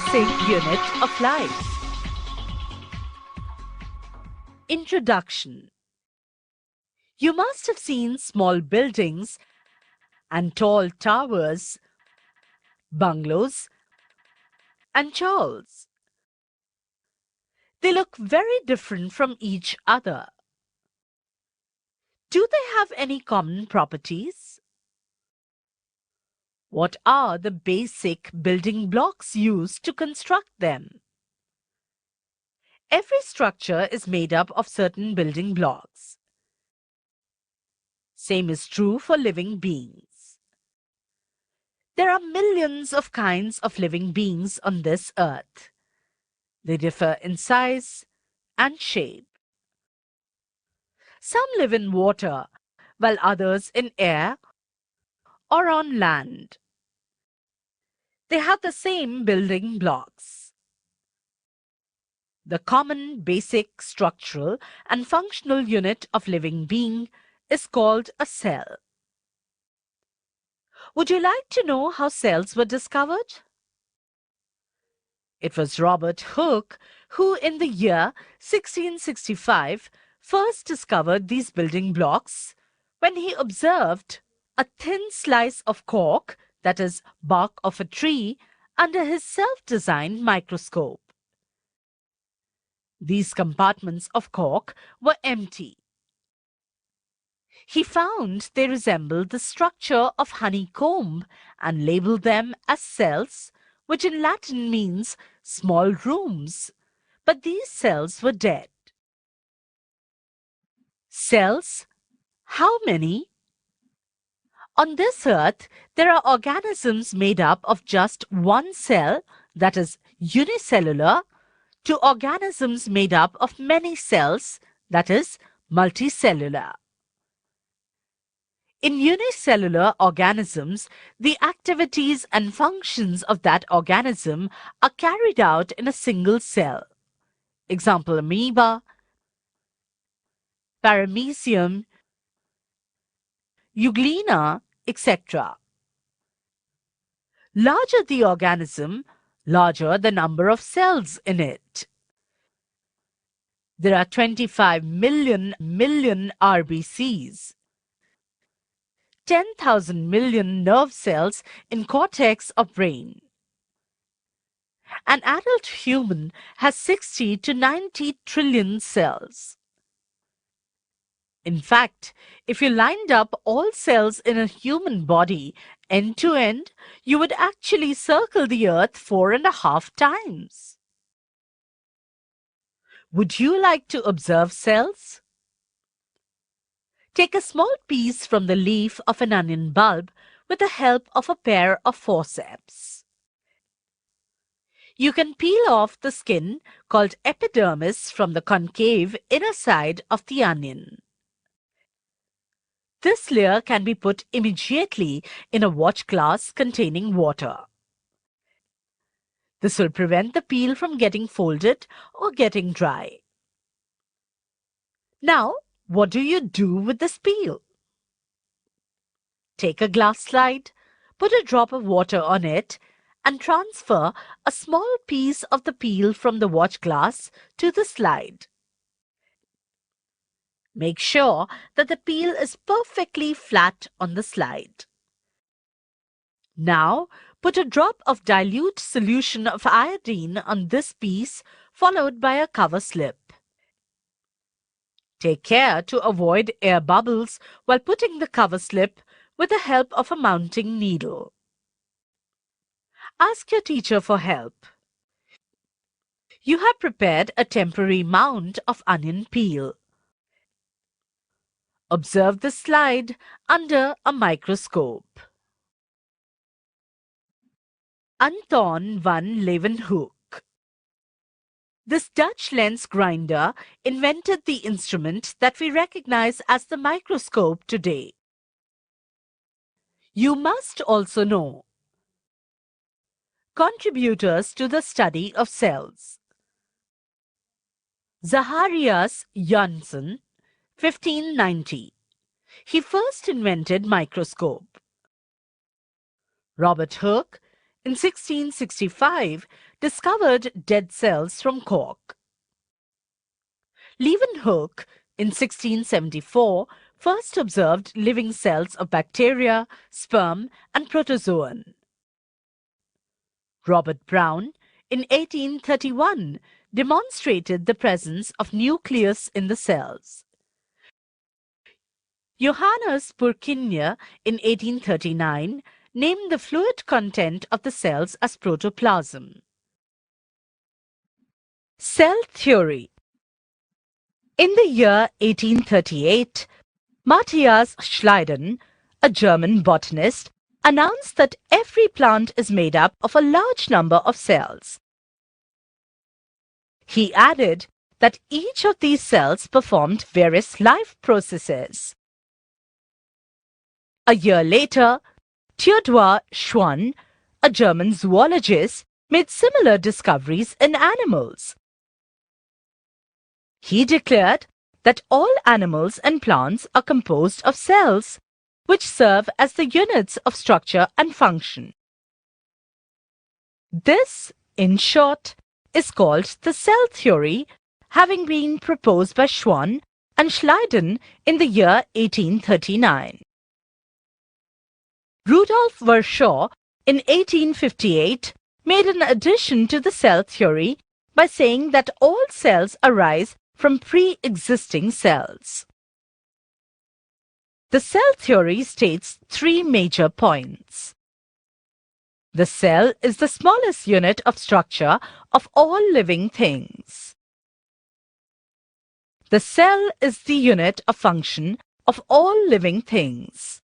basic unit of life. Introduction. You must have seen small buildings and tall towers, bungalows, and chawls. They look very different from each other. Do they have any common properties? What are the basic building blocks used to construct them? Every structure is made up of certain building blocks. Same is true for living beings. There are millions of kinds of living beings on this earth. They differ in size and shape. Some live in water, while others in air or on land. They have the same building blocks. The common basic structural and functional unit of living being is called a cell. Would you like to know how cells were discovered? It was Robert Hooke who, in the year 1665, first discovered these building blocks when he observed a thin slice of cork, that is, bark of a tree, under his self-designed microscope. These compartments of cork were empty. He found they resembled the structure of honeycomb and labeled them as cells, which in Latin means small rooms, but these cells were dead. Cells? How many? On this earth, there are organisms made up of just one cell, that is unicellular, to organisms made up of many cells, that is multicellular. In unicellular organisms, the activities and functions of that organism are carried out in a single cell. Example, amoeba, paramecium, euglena, etc. Larger the organism, larger the number of cells in it. There are 25 million RBCs. 10,000 million nerve cells in cortex of brain. An adult human has 60 to 90 trillion cells. In fact, if you lined up all cells in a human body end to end, you would actually circle the earth 4.5 times. Would you like to observe cells? Take a small piece from the leaf of an onion bulb with the help of a pair of forceps. You can peel off the skin called epidermis from the concave inner side of the onion. This layer can be put immediately in a watch glass containing water. This will prevent the peel from getting folded or getting dry. Now, what do you do with this peel? Take a glass slide, put a drop of water on it, and transfer a small piece of the peel from the watch glass to the slide. Make sure that the peel is perfectly flat on the slide. Now, put a drop of dilute solution of iodine on this piece, followed by a cover slip. Take care to avoid air bubbles while putting the cover slip with the help of a mounting needle. Ask your teacher for help. You have prepared a temporary mound of onion peel. Observe the slide under a microscope. Anton van Leeuwenhoek. This Dutch lens grinder invented the instrument that we recognize as the microscope today. You must also know contributors to the study of cells. Zacharias Janssen, 1590. He first invented microscope. Robert Hooke, in 1665, discovered dead cells from cork. Leeuwenhoek, in 1674, first observed living cells of bacteria, sperm, and protozoan. Robert Brown, in 1831, demonstrated the presence of nucleus in the cells. Johannes Purkinje, in 1839, named the fluid content of the cells as protoplasm. Cell theory. In the year 1838, Matthias Schleiden, a German botanist, announced that every plant is made up of a large number of cells. He added that each of these cells performed various life processes. A year later, Theodor Schwann, a German zoologist, made similar discoveries in animals. He declared that all animals and plants are composed of cells, which serve as the units of structure and function. This, in short, is called the cell theory, having been proposed by Schwann and Schleiden in the year 1839. Rudolf Virchow, in 1858, made an addition to the cell theory by saying that all cells arise from pre-existing cells. The cell theory states three major points. The cell is the smallest unit of structure of all living things. The cell is the unit of function of all living things.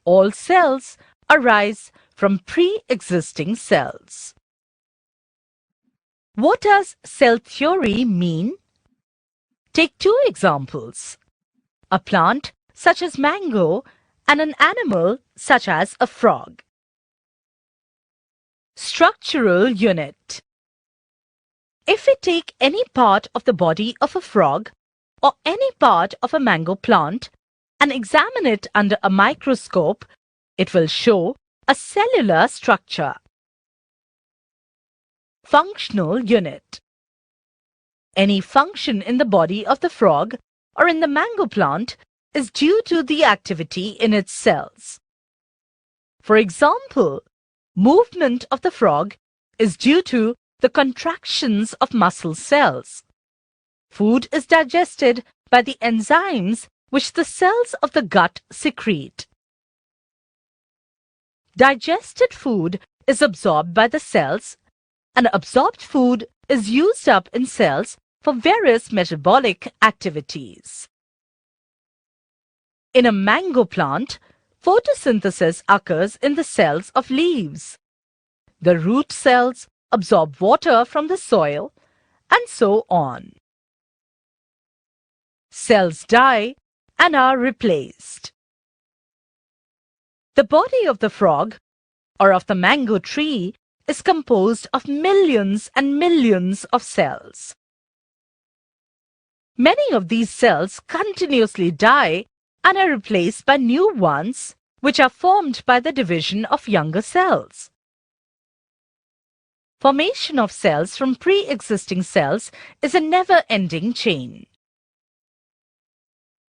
All cells arise from pre-existing cells. What does cell theory mean? Take two examples: a plant such as mango and an animal such as a frog. Structural unit. If we take any part of the body of a frog or any part of a mango plant and examine it under a microscope, it will show a cellular structure. Functional unit. Any function in the body of the frog or in the mango plant is due to the activity in its cells. For example, movement of the frog is due to the contractions of muscle cells. Food is digested by the enzymes which the cells of the gut secrete. Digested food is absorbed by the cells, and absorbed food is used up in cells for various metabolic activities. In a mango plant, photosynthesis occurs in the cells of leaves. The root cells absorb water from the soil, and so on. Cells die and are replaced. The body of the frog or of the mango tree is composed of millions and millions of cells. Many of these cells continuously die and are replaced by new ones, which are formed by the division of younger cells. Formation of cells from pre-existing cells is a never-ending chain.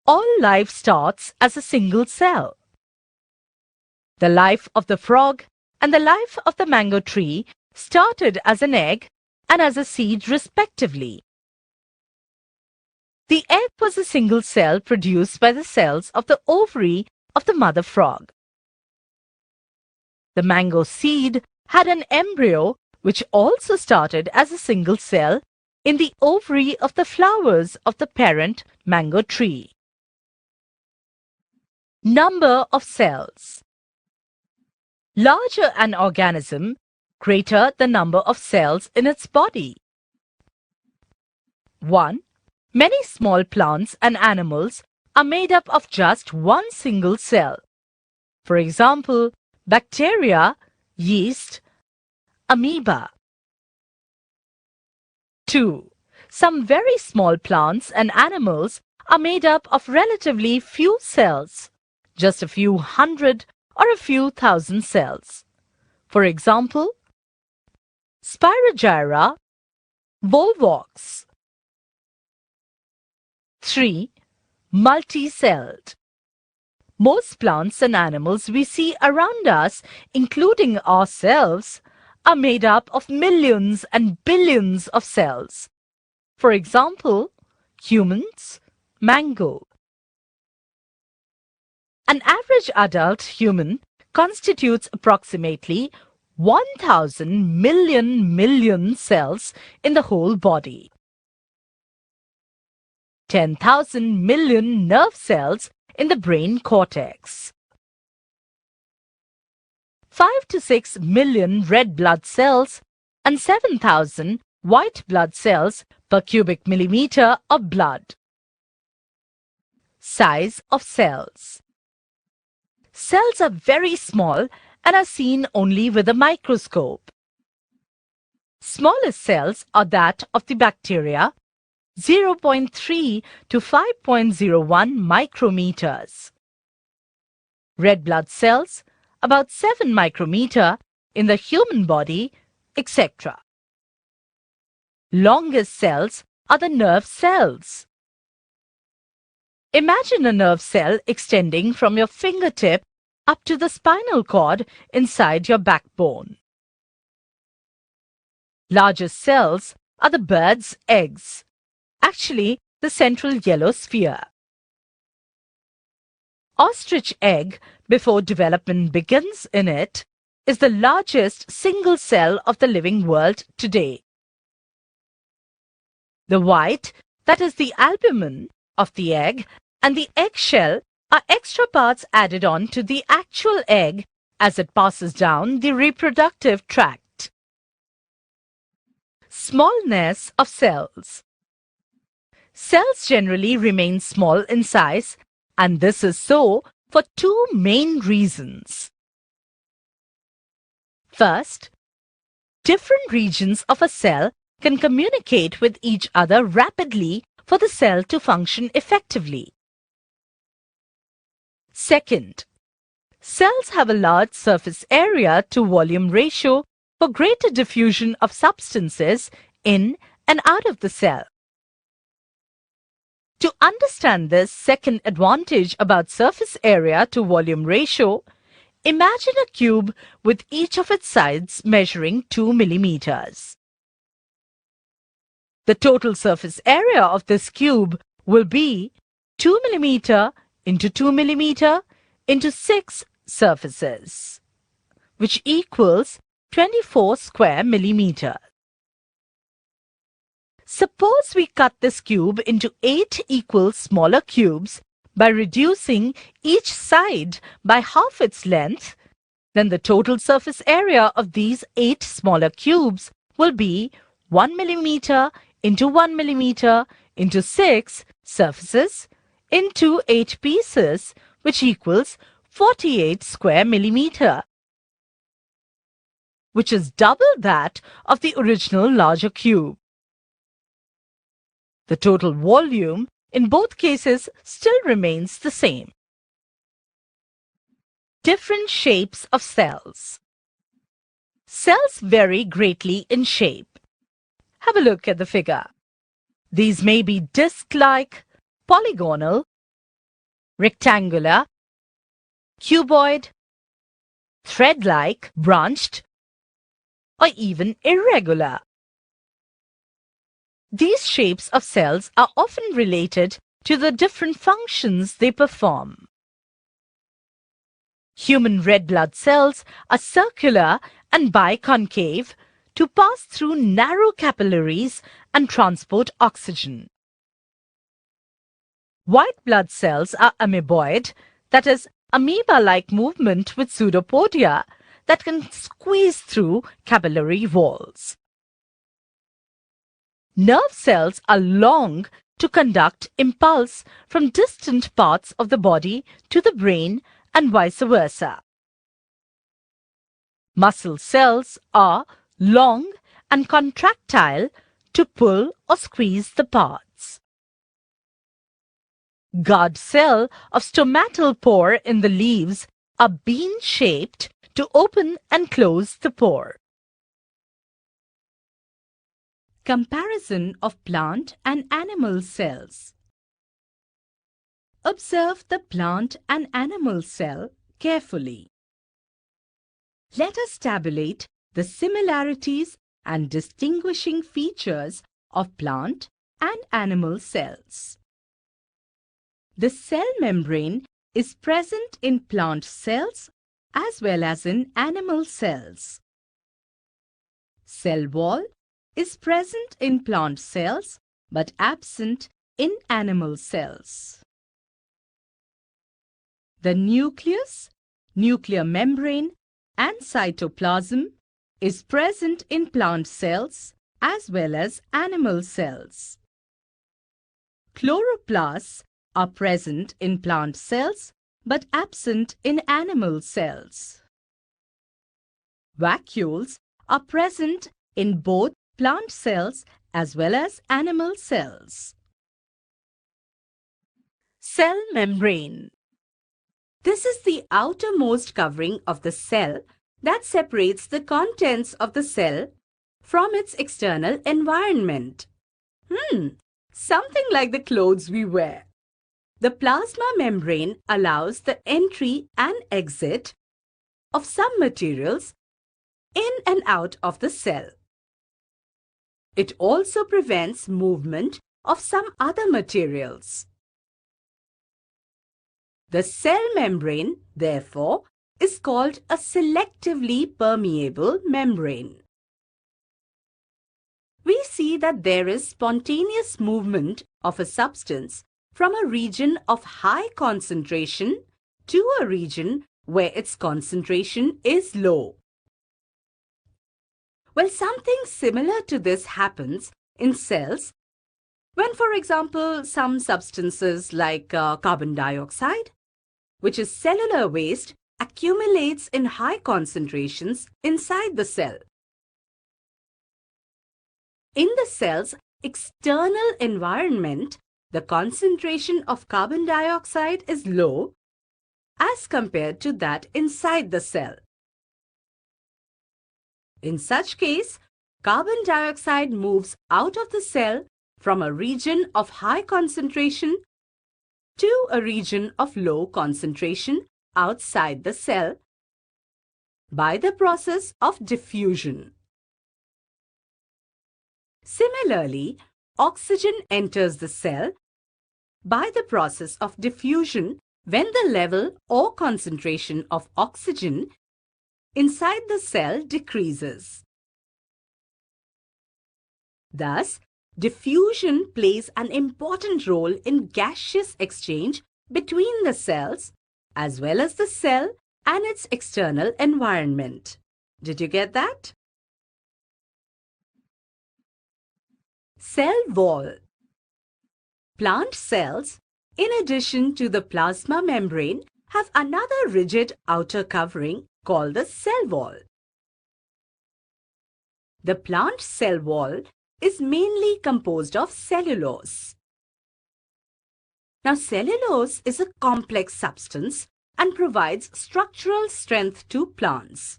All life starts as a single cell. The life of the frog and the life of the mango tree started as an egg and as a seed respectively. The egg was a single cell produced by the cells of the ovary of the mother frog. The mango seed had an embryo which also started as a single cell in the ovary of the flowers of the parent mango tree. Number of cells. Larger an organism, greater the number of cells in its body. 1. Many small plants and animals are made up of just one single cell. For example, bacteria, yeast, amoeba. 2. Some very small plants and animals are made up of relatively few cells, just a few hundred or a few thousand cells. For example, Spirogyra, volvox. 3. Multicelled. Most plants and animals we see around us, including ourselves, are made up of millions and billions of cells. For example, humans, mango. An average adult human constitutes approximately 1,000 million cells in the whole body. 10,000 million nerve cells in the brain cortex. 5 to 6 million red blood cells and 7,000 white blood cells per cubic millimeter of blood. Size of cells. Cells are very small and are seen only with a microscope. Smallest cells are that of the bacteria, 0.3 to 5.01 micrometers. Red blood cells, about 7 micrometer in the human body, etc. Longest cells are the nerve cells. Imagine a nerve cell extending from your fingertip up to the spinal cord inside your backbone. Largest cells are the bird's eggs, actually the central yellow sphere. Ostrich egg, before development begins in it, is the largest single cell of the living world today. The white, that is the albumin of the egg, and the eggshell are extra parts added on to the actual egg as it passes down the reproductive tract. Smallness of cells. Cells generally remain small in size, and this is so for two main reasons. First, different regions of a cell can communicate with each other rapidly for the cell to function effectively. Second, cells have a large surface area to volume ratio for greater diffusion of substances in and out of the cell. To understand this second advantage about surface area to volume ratio, imagine a cube with each of its sides measuring 2 millimeters. The total surface area of this cube will be 2 millimeter into 2 millimeter into 6 surfaces, which equals 24 square millimeters. Suppose we cut this cube into 8 equal smaller cubes by reducing each side by half its length, then the total surface area of these 8 smaller cubes will be 1 millimeter into 1 millimeter into 6 surfaces into 8 pieces, which equals 48 square millimeter, which is double that of the original larger cube. The total volume in both cases still remains the same. Different shapes of cells. Cells vary greatly in shape. Have a look at the figure. These may be disc-like, polygonal, rectangular, cuboid, thread-like, branched, or even irregular. These shapes of cells are often related to the different functions they perform. Human red blood cells are circular and biconcave to pass through narrow capillaries and transport oxygen. White blood cells are amoeboid, that is, amoeba-like movement with pseudopodia that can squeeze through capillary walls. Nerve cells are long to conduct impulse from distant parts of the body to the brain and vice versa. Muscle cells are long and contractile to pull or squeeze the parts. Guard cell of stomatal pore in the leaves are bean-shaped to open and close the pore. Comparison of plant and animal cells. Observe the plant and animal cell carefully. Let us tabulate the similarities and distinguishing features of plant and animal cells. The cell membrane is present in plant cells as well as in animal cells. Cell wall is present in plant cells but absent in animal cells. The nucleus, nuclear membrane, and cytoplasm is present in plant cells as well as animal cells. Chloroplasts are present in plant cells but absent in animal cells. Vacuoles are present in both plant cells as well as animal cells. Cell membrane. This is the outermost covering of the cell that separates the contents of the cell from its external environment. Something like the clothes we wear. The plasma membrane allows the entry and exit of some materials in and out of the cell. It also prevents movement of some other materials. The cell membrane, therefore, is called a selectively permeable membrane. We see that there is spontaneous movement of a substance from a region of high concentration to a region where its concentration is low. Well, something similar to this happens in cells when, for example, some substances like carbon dioxide, which is cellular waste, accumulates in high concentrations inside the cell. In the cell's external environment, the concentration of carbon dioxide is low as compared to that inside the cell. In such case, carbon dioxide moves out of the cell from a region of high concentration to a region of low concentration outside the cell by the process of diffusion. Similarly, oxygen enters the cell by the process of diffusion when the level or concentration of oxygen inside the cell decreases. Thus, diffusion plays an important role in gaseous exchange between the cells as well as the cell and its external environment. Did you get that? Cell wall. Plant cells, in addition to the plasma membrane, have another rigid outer covering called the cell wall. The plant cell wall is mainly composed of cellulose. Now, cellulose is a complex substance and provides structural strength to plants.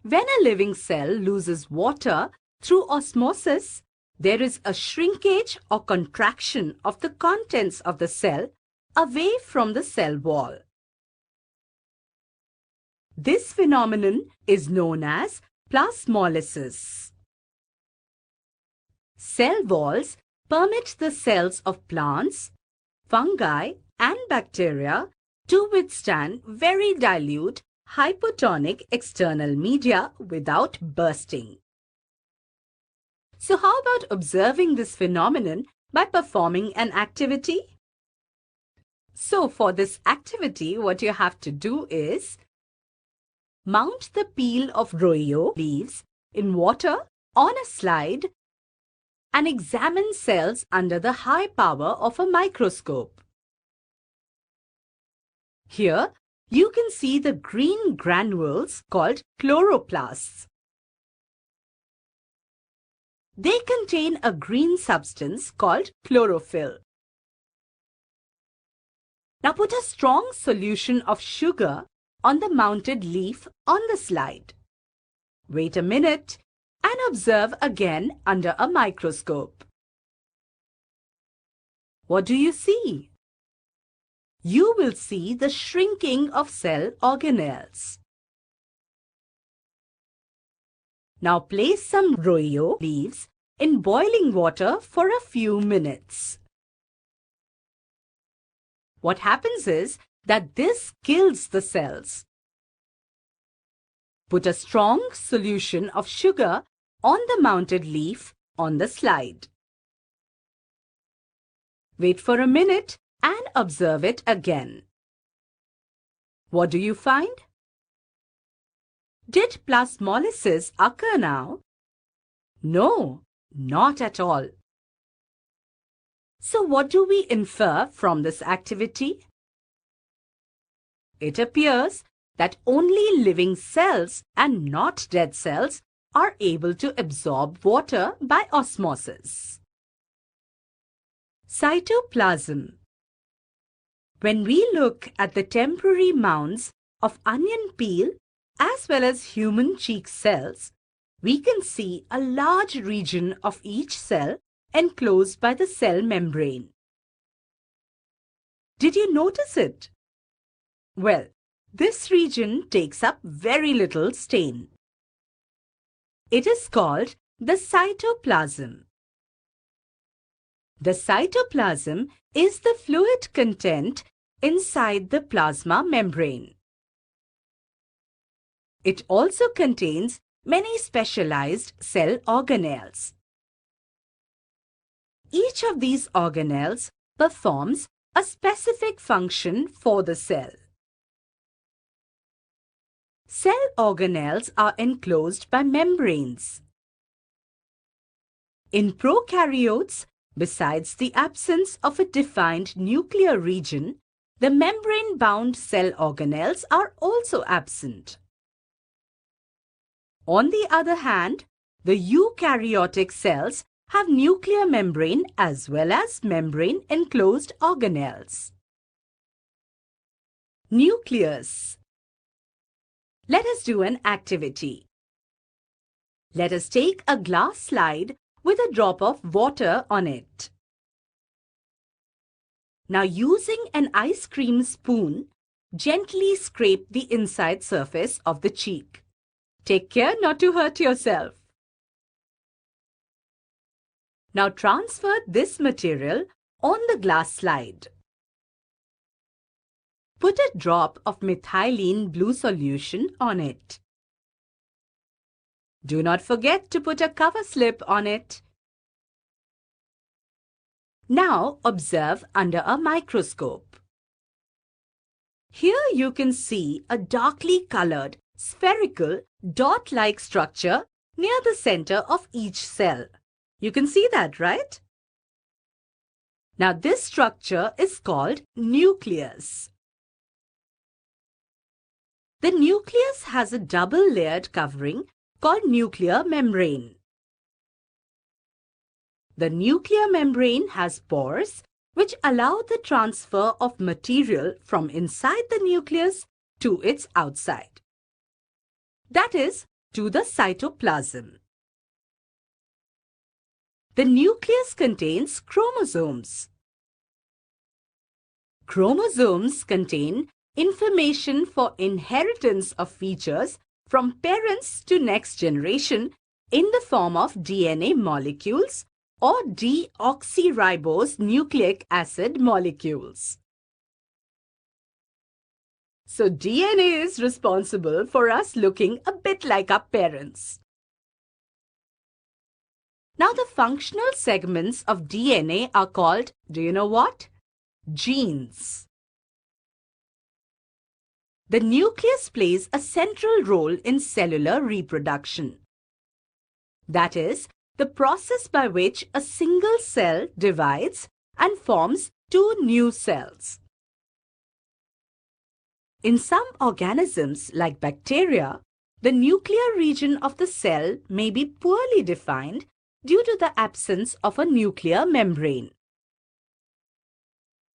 When a living cell loses water through osmosis, there is a shrinkage or contraction of the contents of the cell away from the cell wall. This phenomenon is known as plasmolysis. Cell walls permit the cells of plants, fungi, and bacteria to withstand very dilute, hypotonic external media without bursting. So how about observing this phenomenon by performing an activity? So for this activity, what you have to do is mount the peel of royo leaves in water on a slide and examine cells under the high power of a microscope. Here, you can see the green granules called chloroplasts. They contain a green substance called chlorophyll. Now put a strong solution of sugar on the mounted leaf on the slide. Wait a minute and and observe again under a microscope. What do you see? You will see the shrinking of cell organelles. Now place some royo leaves in boiling water for a few minutes. What happens is that this kills the cells. Put a strong solution of sugar on the mounted leaf on the slide. Wait for a minute and observe it again. What do you find? Did plasmolysis occur now? No, not at all. So what do we infer from this activity? It appears that only living cells and not dead cells are able to absorb water by osmosis. Cytoplasm. When we look at the temporary mounds of onion peel as well as human cheek cells, we can see a large region of each cell enclosed by the cell membrane. Did you notice it? Well, this region takes up very little stain. It is called the cytoplasm. The cytoplasm is the fluid content inside the plasma membrane. It also contains many specialized cell organelles. Each of these organelles performs a specific function for the cell. Cell organelles are enclosed by membranes. In prokaryotes, besides the absence of a defined nuclear region, the membrane-bound cell organelles are also absent. On the other hand, the eukaryotic cells have nuclear membrane as well as membrane-enclosed organelles. Nucleus. Let us do an activity. Let us take a glass slide with a drop of water on it. Now using an ice cream spoon, gently scrape the inside surface of the cheek. Take care not to hurt yourself. Now transfer this material on the glass slide. Put a drop of methylene blue solution on it. Do not forget to put a cover slip on it. Now observe under a microscope. Here you can see a darkly colored, spherical, dot-like structure near the center of each cell. You can see that, right? Now this structure is called nucleus. The nucleus has a double-layered covering called nuclear membrane. The nuclear membrane has pores which allow the transfer of material from inside the nucleus to its outside. That is, to the cytoplasm. The nucleus contains chromosomes. Chromosomes contain information for inheritance of features from parents to next generation in the form of DNA molecules or deoxyribose nucleic acid molecules. So DNA is responsible for us looking a bit like our parents. Now the functional segments of DNA are called, do you know what? Genes. The nucleus plays a central role in cellular reproduction. That is, the process by which a single cell divides and forms two new cells. In some organisms, like bacteria, the nuclear region of the cell may be poorly defined due to the absence of a nuclear membrane.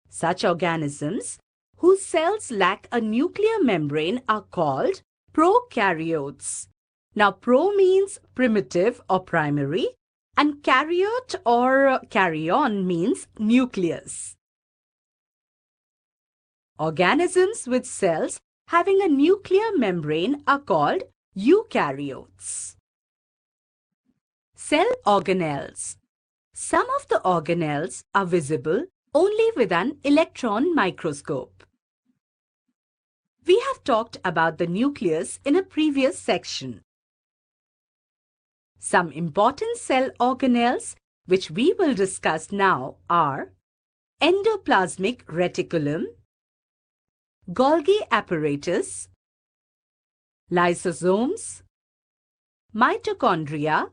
Such organisms, whose cells lack a nuclear membrane, are called prokaryotes. Now, pro means primitive or primary, and karyote or karyon means nucleus. Organisms with cells having a nuclear membrane are called eukaryotes. Cell organelles. Some of the organelles are visible only with an electron microscope. We have talked about the nucleus in a previous section. Some important cell organelles which we will discuss now are endoplasmic reticulum, Golgi apparatus, lysosomes, mitochondria,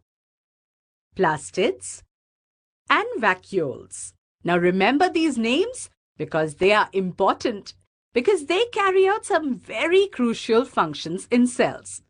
plastids, and vacuoles. Now remember these names because they are important, because they carry out some very crucial functions in cells.